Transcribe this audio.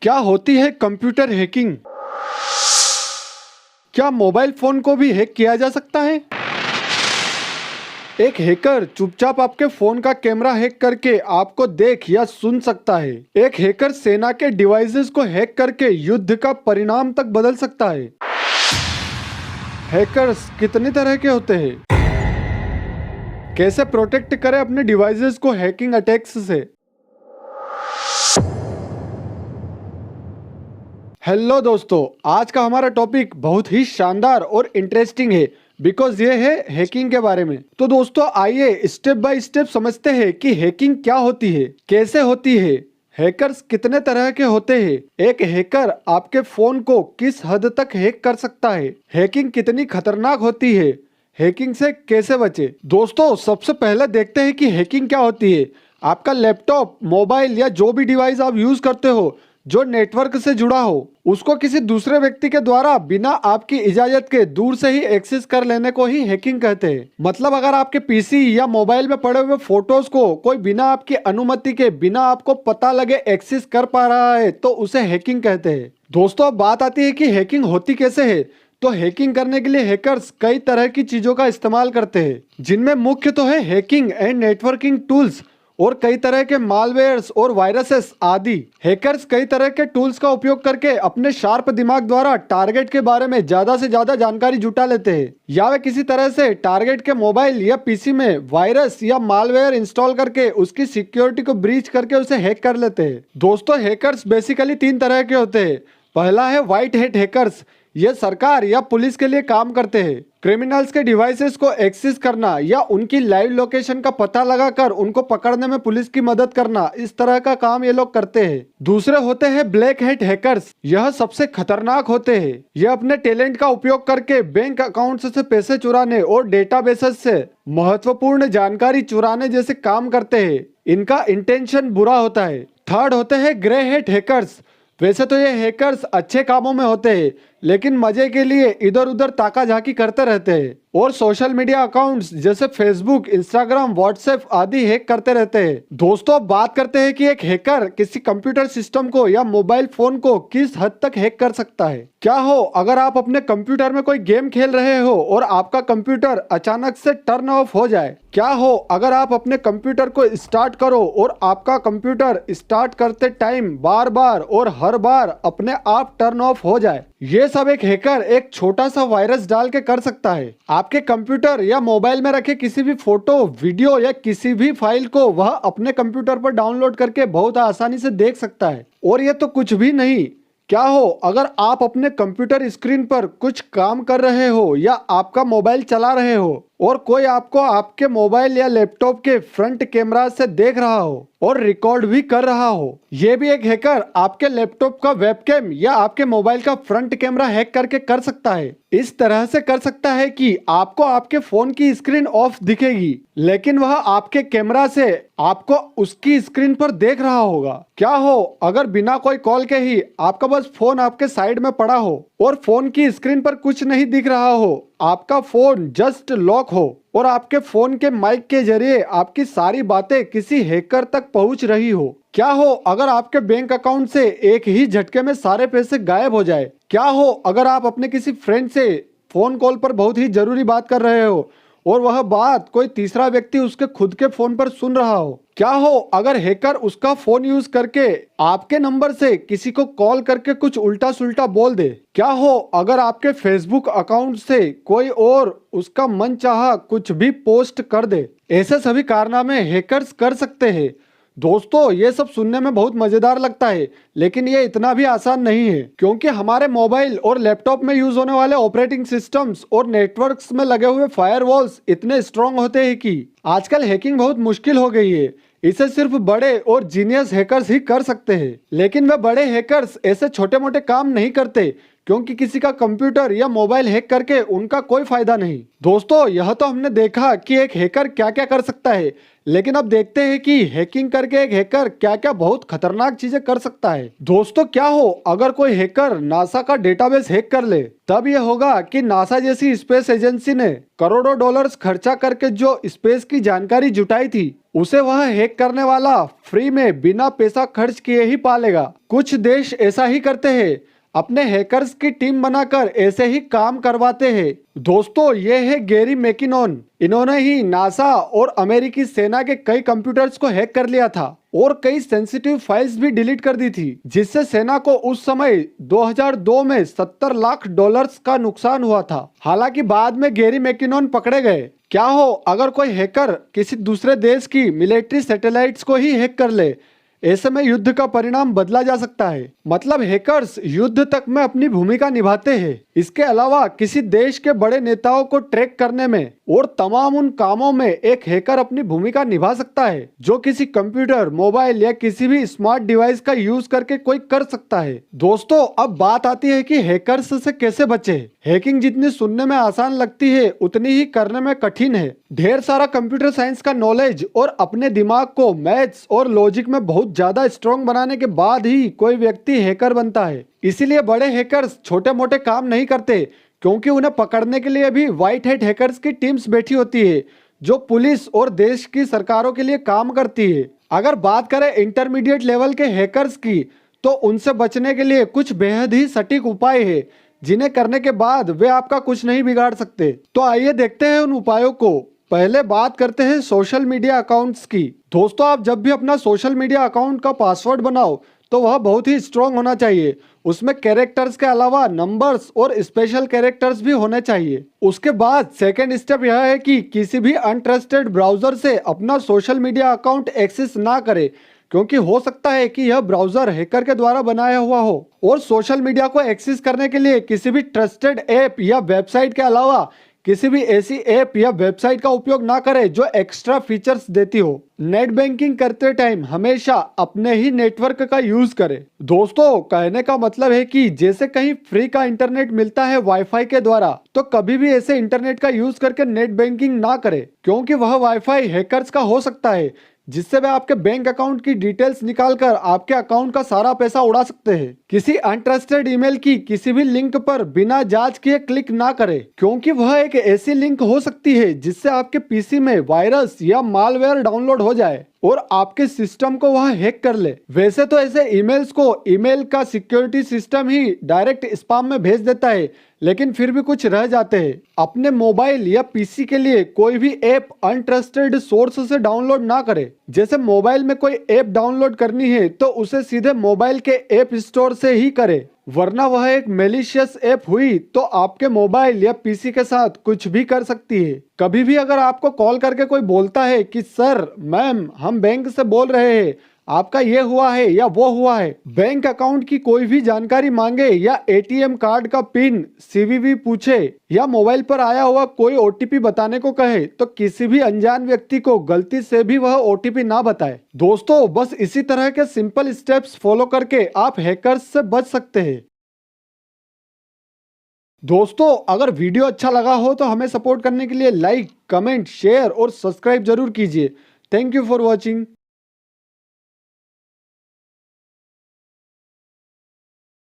क्या होती है कंप्यूटर हैकिंग? क्या मोबाइल फोन को भी हैक किया जा सकता है? एक हैकर चुपचाप आपके फोन का कैमरा हैक करके आपको देख या सुन सकता है। एक हैकर सेना के डिवाइसेस को हैक करके युद्ध का परिणाम तक बदल सकता है। हैकर्स कितने तरह के होते हैं? कैसे प्रोटेक्ट करें अपने डिवाइसेस को हैकिंग अटैक्स से? हेलो दोस्तों, आज का हमारा टॉपिक बहुत ही शानदार और इंटरेस्टिंग है बिकॉज ये है हैकिंग के बारे में। तो दोस्तों आइए स्टेप बाय स्टेप समझते हैं कि हैकिंग क्या होती है, कैसे होती है, हैकर्स कितने तरह के होते हैं, एक हैकर आपके फोन को किस हद तक हैक कर सकता है, हैकिंग कितनी खतरनाक होती है, हैकिंग से कैसे बचे। दोस्तों सबसे पहले देखते हैं कि हैकिंग क्या होती है। आपका लैपटॉप, मोबाइल या जो भी डिवाइस आप यूज करते हो जो नेटवर्क से जुड़ा हो, उसको किसी दूसरे व्यक्ति के द्वारा बिना आपकी इजाजत के दूर से ही एक्सेस कर लेने को ही हैकिंग कहते हैं। मतलब अगर आपके पीसी या मोबाइल में पड़े हुए फोटोज को कोई बिना आपकी अनुमति के, बिना आपको पता लगे एक्सेस कर पा रहा है तो उसे हैकिंग कहते हैं। दोस्तों अब बात आती है कि हैकिंग होती कैसे है। तो हैकिंग करने के लिए हैकर्स कई तरह की चीजों का इस्तेमाल करते हैं, जिनमें मुख्य तो है हैकिंग एंड नेटवर्किंग टूल्स और कई तरह के मालवेयर्स और वायरसेस आदि। हैकर्स कई तरह के टूल्स का उपयोग करके अपने शार्प दिमाग द्वारा टारगेट के बारे में ज्यादा से ज्यादा जानकारी जुटा लेते हैं, या वे किसी तरह से टारगेट के मोबाइल या पीसी में वायरस या मालवेयर इंस्टॉल करके उसकी सिक्योरिटी को ब्रीच करके उसे हैक कर लेते हैं। दोस्तों हैकर्स बेसिकली 3 तरह के होते हैं। पहला है व्हाइट हैट हैकर्स, ये सरकार या पुलिस के लिए काम करते हैं। क्रिमिनल्स के डिवाइसेस को एक्सेस करना या उनकी लाइव लोकेशन का पता लगाकर उनको पकड़ने में पुलिस की मदद करना, इस तरह का काम ये लोग करते हैं। दूसरे होते हैं ब्लैक हैट हैकर्स, यह सबसे खतरनाक होते हैं। यह अपने टैलेंट का उपयोग करके बैंक अकाउंट से पैसे चुराने और डेटाबेसेस से महत्वपूर्ण जानकारी चुराने जैसे काम करते हैं। इनका इंटेंशन बुरा होता है। थर्ड होते हैं ग्रे हैट हैकर्स। वैसे तो ये हैकर्स अच्छे कामों में होते हैं, लेकिन मजे के लिए इधर उधर ताका झाकी करते रहते हैं और सोशल मीडिया अकाउंट्स जैसे फेसबुक, इंस्टाग्राम, व्हाट्सएप आदि हैक करते रहते हैं। दोस्तों बात करते हैं कि एक हैकर किसी कंप्यूटर सिस्टम को या मोबाइल फोन को किस हद तक हैक कर सकता है। क्या हो अगर आप अपने कंप्यूटर में कोई गेम खेल रहे हो और आपका कंप्यूटर अचानक से टर्न ऑफ हो जाए। क्या हो अगर आप अपने कंप्यूटर को स्टार्ट करो और आपका कंप्यूटर स्टार्ट करते टाइम बार बार और हर बार अपने आप टर्न ऑफ हो जाए। ये सब एक हैकर एक छोटा सा वायरस डाल के कर सकता है। आपके कंप्यूटर या मोबाइल में रखे किसी भी फोटो, वीडियो या किसी भी फाइल को वह अपने कंप्यूटर पर डाउनलोड करके बहुत आसानी से देख सकता है। और ये तो कुछ भी नहीं, क्या हो अगर आप अपने कंप्यूटर स्क्रीन पर कुछ काम कर रहे हो या आपका मोबाइल चला रहे हो और कोई आपको आपके मोबाइल या लैपटॉप के फ्रंट कैमरा से देख रहा हो और रिकॉर्ड भी कर रहा हो। ये भी एक हैकर आपके लैपटॉप का वेबकैम या आपके मोबाइल का फ्रंट कैमरा हैक करके कर सकता है। इस तरह से कर सकता है कि आपको आपके फोन की स्क्रीन ऑफ दिखेगी, लेकिन वह आपके कैमरा से आपको उसकी स्क्रीन पर देख रहा होगा। क्या हो अगर बिना कोई कॉल के ही आपका बस फोन आपके साइड में पड़ा हो और फोन की स्क्रीन पर कुछ नहीं दिख रहा हो, आपका फोन जस्ट लॉक हो और आपके फोन के माइक के जरिए आपकी सारी बातें किसी हैकर तक पहुंच रही हो। क्या हो अगर आपके बैंक अकाउंट से एक ही झटके में सारे पैसे गायब हो जाए। क्या हो अगर आप अपने किसी फ्रेंड से फोन कॉल पर बहुत ही जरूरी बात कर रहे हो और वह बात कोई तीसरा व्यक्ति उसके खुद के फोन पर सुन रहा हो। क्या हो अगर हैकर उसका फोन यूज करके आपके नंबर से किसी को कॉल करके कुछ उल्टा सुल्टा बोल दे। क्या हो अगर आपके फेसबुक अकाउंट से कोई और उसका मनचाहा कुछ भी पोस्ट कर दे। ऐसे सभी कारनामे हैकर्स कर सकते हैं। दोस्तों ये सब सुनने में बहुत मजेदार लगता है, लेकिन ये इतना भी आसान नहीं है, क्योंकि हमारे मोबाइल और लैपटॉप में यूज होने वाले ऑपरेटिंग सिस्टम्स और नेटवर्क्स में लगे हुए फायरवॉल्स इतने स्ट्रॉन्ग होते हैं कि आजकल हैकिंग बहुत मुश्किल हो गई है। इसे सिर्फ बड़े और जीनियस हैकर्स ही कर सकते हैं, लेकिन वे बड़े हैकर्स ऐसे छोटे मोटे काम नहीं करते, क्योंकि किसी का कंप्यूटर या मोबाइल हैक करके उनका कोई फायदा नहीं। दोस्तों यह तो हमने देखा कि एक हैकर क्या क्या कर सकता है, लेकिन अब देखते हैं कि हैकिंग करके एक हैकर क्या क्या बहुत खतरनाक चीजें कर सकता है। दोस्तों क्या हो अगर कोई हैकर नासा का डेटाबेस हैक कर ले। तब यह होगा कि नासा जैसी स्पेस एजेंसी ने करोड़ों डॉलर्स खर्चा करके जो स्पेस की जानकारी जुटाई थी उसे वह हैक करने वाला फ्री में बिना पैसा खर्च किए ही पालेगा। कुछ देश ऐसा ही करते हैं, अपने हैकर्स की टीम बनाकर ऐसे ही काम करवाते हैं। दोस्तों, ये है गैरी मैकिनॉन। इन्होंने ही नासा और अमेरिकी सेना के कई कंप्यूटर्स को हैक कर लिया था और कई सेंसिटिव फाइल्स भी डिलीट कर दी थी, जिससे सेना को उस समय 2002 में $70 लाख का नुकसान हुआ था। हालांकि बाद में गैरी मैकिनॉन पकड़े गए। क्या हो अगर कोई हैकर किसी दूसरे देश की मिलिट्री सैटेलाइट्स को ही हैक कर ले, ऐसे में युद्ध का परिणाम बदला जा सकता है। मतलब हैकर्स युद्ध तक में अपनी भूमिका निभाते हैं। इसके अलावा किसी देश के बड़े नेताओं को ट्रैक करने में और तमाम उन कामों में एक हैकर अपनी भूमिका निभा सकता है, जो किसी कंप्यूटर, मोबाइल या किसी भी स्मार्ट डिवाइस का यूज करके कोई कर सकता है। दोस्तों, अब बात आती है कि हैकर्स से कैसे बचे। हैकिंग जितनी सुनने में आसान लगती है, उतनी ही करने में कठिन है। ढेर सारा कंप्यूटर साइंस का नॉलेज और अपने दिमाग को मैथ्स और लॉजिक में बहुत ज्यादा स्ट्रॉन्ग बनाने के बाद ही कोई व्यक्ति हैकर बनता है। इसीलिए बड़े हैकर्स छोटे मोटे काम नहीं करते, क्योंकि उन्हें पकड़ने के लिए भी व्हाइट हैट हैकर्स की टीम्स बैठी होती है, जो पुलिस और देश की सरकारों के लिए काम करती है। अगर बात करें इंटरमीडिएट लेवल के हैकर्स की, तो उनसे बचने के लिए कुछ बेहद ही सटीक उपाय है, जिन्हें करने के बाद वे आपका कुछ नहीं बिगाड़ सकते। तो आइए देखते हैं उन उपायों को। पहले बात करते हैं सोशल मीडिया अकाउंट्स की। दोस्तों, आप जब भी अपना सोशल मीडिया अकाउंट का पासवर्ड बनाओ, तो वह बहुत ही स्ट्रॉन्ग होना चाहिए। उसमें कैरेक्टर्स के अलावा नंबर्स और स्पेशल कैरेक्टर्स भी होने चाहिए। उसके बाद सेकंड स्टेप यह है कि किसी भी अनट्रस्टेड ब्राउजर से अपना सोशल मीडिया अकाउंट एक्सेस ना करें, क्योंकि हो सकता है कि यह ब्राउजर हैकर के द्वारा बनाया हुआ हो। और सोशल मीडिया को एक्सेस करने के लिए किसी भी ट्रस्टेड ऐप या वेबसाइट के अलावा किसी भी ऐसी ऐप या वेबसाइट का उपयोग ना करें जो एक्स्ट्रा फीचर्स देती हो। नेट बैंकिंग करते टाइम हमेशा अपने ही नेटवर्क का यूज करें। दोस्तों, कहने का मतलब है कि जैसे कहीं फ्री का इंटरनेट मिलता है वाईफाई के द्वारा, तो कभी भी ऐसे इंटरनेट का यूज करके नेट बैंकिंग ना करें, क्योंकि वह वाईफाई हैकर्स का हो सकता है, जिससे वे आपके बैंक अकाउंट की डिटेल्स निकालकर आपके अकाउंट का सारा पैसा उड़ा सकते हैं। किसी अनट्रस्टेड ईमेल की किसी भी लिंक पर बिना जांच किए क्लिक ना करें, क्योंकि वह एक ऐसी लिंक हो सकती है जिससे आपके पीसी में वायरस या मालवेयर डाउनलोड हो जाए और आपके सिस्टम को वह हैक कर ले। वैसे तो ऐसे ईमेल्स को ईमेल का सिक्योरिटी सिस्टम ही डायरेक्ट स्पैम में भेज देता है, लेकिन फिर भी कुछ रह जाते हैं। अपने मोबाइल या पीसी के लिए कोई भी ऐप अनट्रस्टेड सोर्स से डाउनलोड ना करें। जैसे मोबाइल में कोई ऐप डाउनलोड करनी है तो उसे सीधे मोबाइल के ऐप स्टोर से ही करें, वरना वह एक मैलिशियस ऐप हुई तो आपके मोबाइल या पीसी के साथ कुछ भी कर सकती है। कभी भी अगर आपको कॉल करके कोई बोलता है कि सर, मैम, हम बैंक से बोल रहे हैं, आपका ये हुआ है या वो हुआ है, बैंक अकाउंट की कोई भी जानकारी मांगे या एटीएम कार्ड का पिन, सीवीवी पूछे या मोबाइल पर आया हुआ कोई ओटीपी बताने को कहे, तो किसी भी अनजान व्यक्ति को गलती से भी वह ओटीपी ना बताए। दोस्तों, बस इसी तरह के सिंपल स्टेप्स फॉलो करके आप हैकर्स से बच सकते हैं। दोस्तों, अगर वीडियो अच्छा लगा हो तो हमें सपोर्ट करने के लिए लाइक, कमेंट, शेयर और सब्सक्राइब जरूर कीजिए। Thank you for watching.